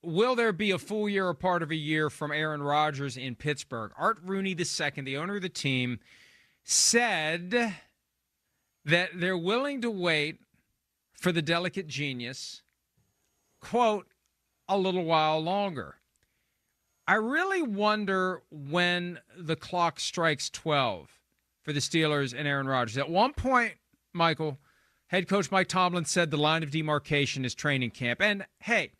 will there be a full year or part of a year from Aaron Rodgers in Pittsburgh? Art Rooney II, the owner of the team, said that they're willing to wait for the delicate genius, quote, a little while longer. I really wonder when the clock strikes 12 for the Steelers and Aaron Rodgers. At one point, Michael, head coach Mike Tomlin said the line of demarcation is training camp. And, hey,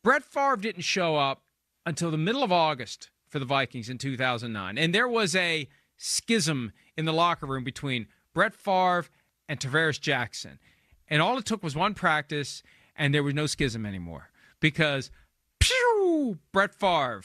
Brett Favre didn't show up until the middle of August for the Vikings in 2009. And there was a schism in the locker room between Brett Favre and Tavares Jackson. And all it took was one practice, and there was no schism anymore. Because, Brett Favre.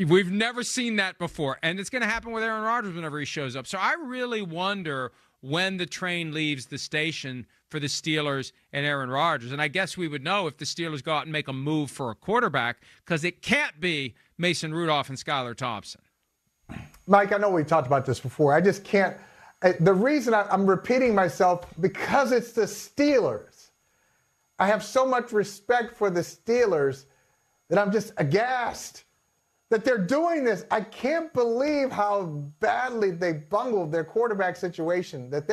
We've never seen that before. And it's going to happen with Aaron Rodgers whenever he shows up. So I really wonder when the train leaves the station for the Steelers and Aaron Rodgers. And I guess we would know if the Steelers go out and make a move for a quarterback, because it can't be Mason Rudolph and Skylar Thompson. Mike, I know we talked about this before. I just can't. The reason I'm repeating myself, because it's the Steelers. I have so much respect for the Steelers that I'm just aghast that they're doing this. I can't believe how badly they bungled their quarterback situation. That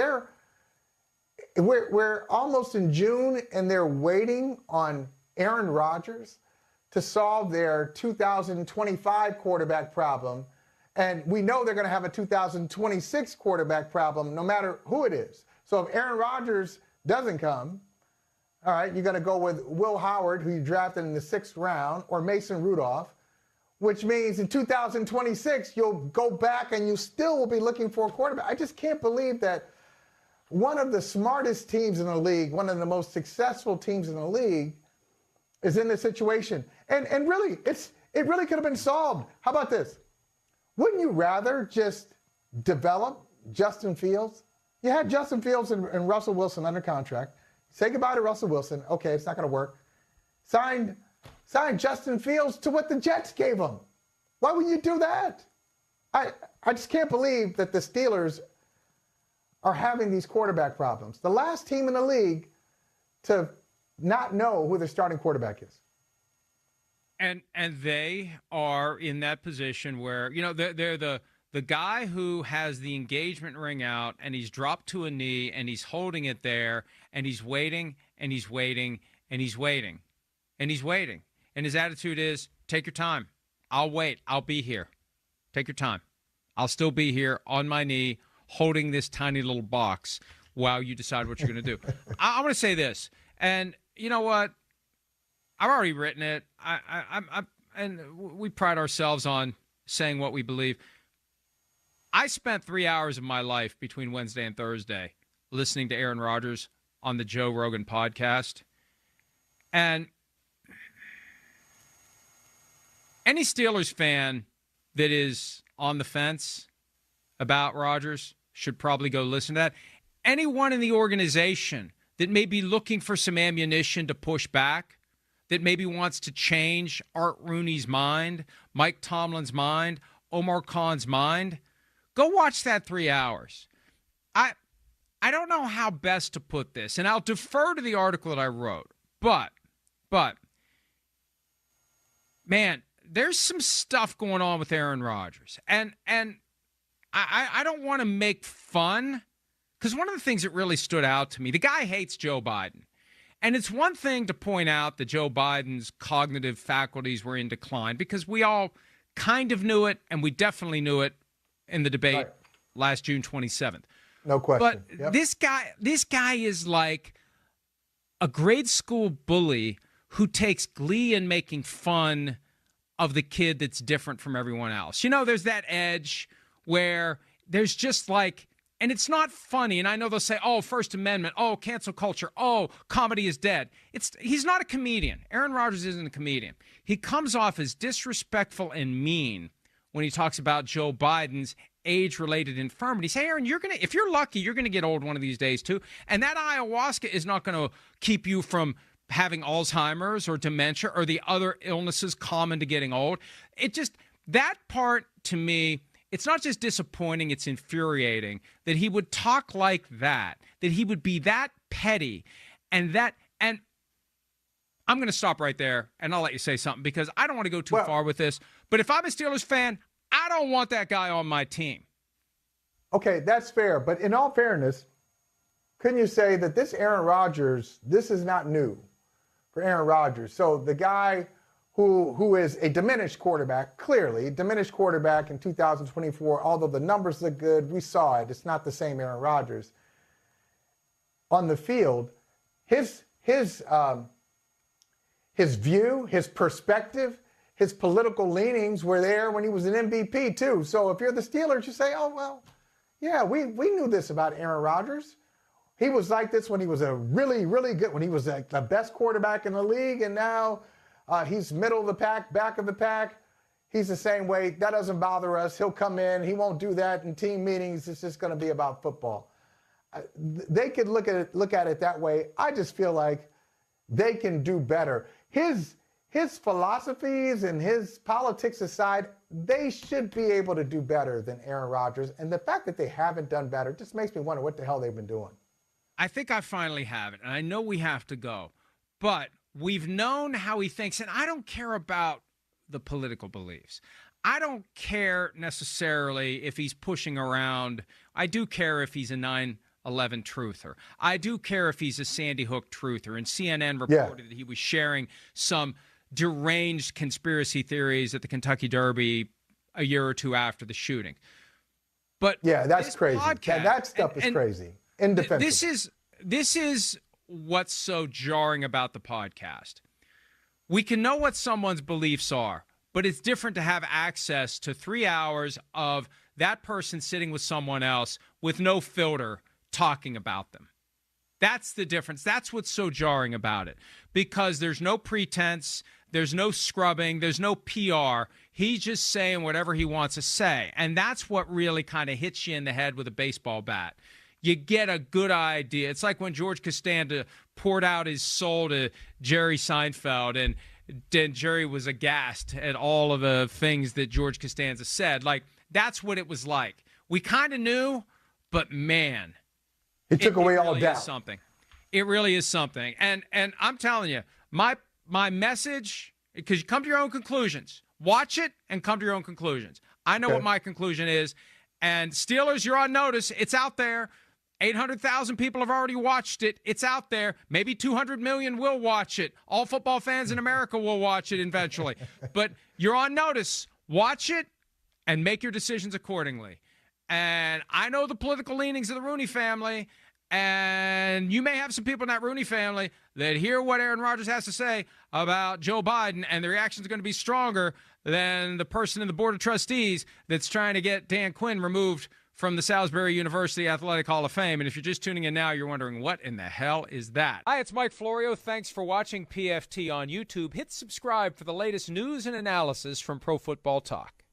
we're almost in June and they're waiting on Aaron Rodgers to solve their 2025 quarterback problem. And we know they're going to have a 2026 quarterback problem no matter who it is. So if Aaron Rodgers doesn't come, all right, you're going to go with Will Howard, who you drafted in the 6th round, or Mason Rudolph, which means in 2026, you'll go back and you still will be looking for a quarterback. I just can't believe that one of the smartest teams in the league, one of the most successful teams in the league, is in this situation. And really, it really could have been solved. How about this? Wouldn't you rather just develop Justin Fields? You had Justin Fields and Russell Wilson under contract. Say goodbye to Russell Wilson. Okay, it's not going to work. Signed Justin Fields to what the Jets gave him. Why would you do that? I just can't believe that the Steelers are having these quarterback problems. The last team in the league to not know who their starting quarterback is. And they are in that position where, you know, they're the guy who has the engagement ring out and he's dropped to a knee and he's holding it there and he's waiting and he's waiting and he's waiting and he's waiting. And his attitude is, take your time. I'll wait. I'll be here. Take your time. I'll still be here on my knee holding this tiny little box while you decide what you're going to do. I want to say this. And you know what? I've already written it. And we pride ourselves on saying what we believe. I spent 3 hours of my life between Wednesday and Thursday listening to Aaron Rodgers on the Joe Rogan podcast. And any Steelers fan that is on the fence about Rodgers should probably go listen to that. Anyone in the organization that may be looking for some ammunition to push back, that maybe wants to change Art Rooney's mind, Mike Tomlin's mind, Omar Khan's mind, go watch that 3 hours. I don't know how best to put this, and I'll defer to the article that I wrote. But, man, there's some stuff going on with Aaron Rodgers. And I don't want to make fun, because one of the things that really stood out to me, the guy hates Joe Biden. And it's one thing to point out that Joe Biden's cognitive faculties were in decline, because we all kind of knew it, and we definitely knew it in the debate last June 27th. No question. But this guy is like a grade school bully who takes glee in making fun of the kid that's different from everyone else. You know, there's that edge where there's just like, and it's not funny. And I know they'll say, oh, First Amendment, oh, cancel culture, oh, comedy is dead. He's not a comedian. Aaron Rodgers isn't a comedian. He comes off as disrespectful and mean when he talks about Joe Biden's age-related infirmities. Hey, Aaron, if you're lucky, you're going to get old one of these days too. And that ayahuasca is not going to keep you from having Alzheimer's or dementia or the other illnesses common to getting old. That part to me, it's not just disappointing, it's infuriating that he would talk like that he would be that petty and I'm going to stop right there, and I'll let you say something because I don't want to go too far with this. But if I'm a Steelers fan, I don't want that guy on my team. Okay, that's fair. But in all fairness, couldn't you say that this Aaron Rodgers, this is not new for Aaron Rodgers? So the guy who is a diminished quarterback, clearly diminished quarterback in 2024, although the numbers look good, we saw it. It's not the same Aaron Rodgers. On the field, his view, his perspective, his political leanings were there when he was an MVP too. So if you're the Steelers, you say, oh, well, yeah, we knew this about Aaron Rodgers. He was like this when he was a really, really good, when he was like the best quarterback in the league, and now he's middle of the pack, back of the pack. He's the same way. That doesn't bother us. He'll come in. He won't do that in team meetings. It's just going to be about football. They could look at it that way. I just feel like they can do better. His philosophies and his politics aside, they should be able to do better than Aaron Rodgers. And the fact that they haven't done better just makes me wonder what the hell they've been doing. I think I finally have it, and I know we have to go. But we've known how he thinks, and I don't care about the political beliefs. I don't care necessarily if he's pushing around. I do care if he's a 9/11 truther. I do care if he's a Sandy Hook truther. And CNN reported that he was sharing some deranged conspiracy theories at the Kentucky Derby a year or two after the shooting. But yeah, that's crazy. That stuff is crazy. Indefensible. This is what's so jarring about the podcast. We can know what someone's beliefs are, but it's different to have access to 3 hours of that person sitting with someone else with no filter talking about them. That's the difference. That's what's so jarring about it, because there's no pretense, there's no scrubbing, there's no PR. He's just saying whatever he wants to say, and that's what really kind of hits you in the head with a baseball bat. You get a good idea. It's like when George Costanza poured out his soul to Jerry Seinfeld, and then Jerry was aghast at all of the things that George Costanza said. Like, that's what it was like. We kind of knew, but man, it took away all doubt. Something. It really is something. And I'm telling you, my message, because you come to your own conclusions. Watch it and come to your own conclusions. I know what my conclusion is. And Steelers, you're on notice. It's out there. 800,000 people have already watched it. It's out there. Maybe 200 million will watch it. All football fans in America will watch it eventually. But you're on notice. Watch it and make your decisions accordingly. And I know the political leanings of the Rooney family, and you may have some people in that Rooney family that hear what Aaron Rodgers has to say about Joe Biden, and the reaction is going to be stronger than the person in the board of trustees that's trying to get Dan Quinn removed from the Salisbury University Athletic Hall of Fame. And if you're just tuning in now, you're wondering, what in the hell is that? Hi, it's Mike Florio. Thanks for watching PFT on YouTube. Hit subscribe for the latest news and analysis from Pro Football Talk.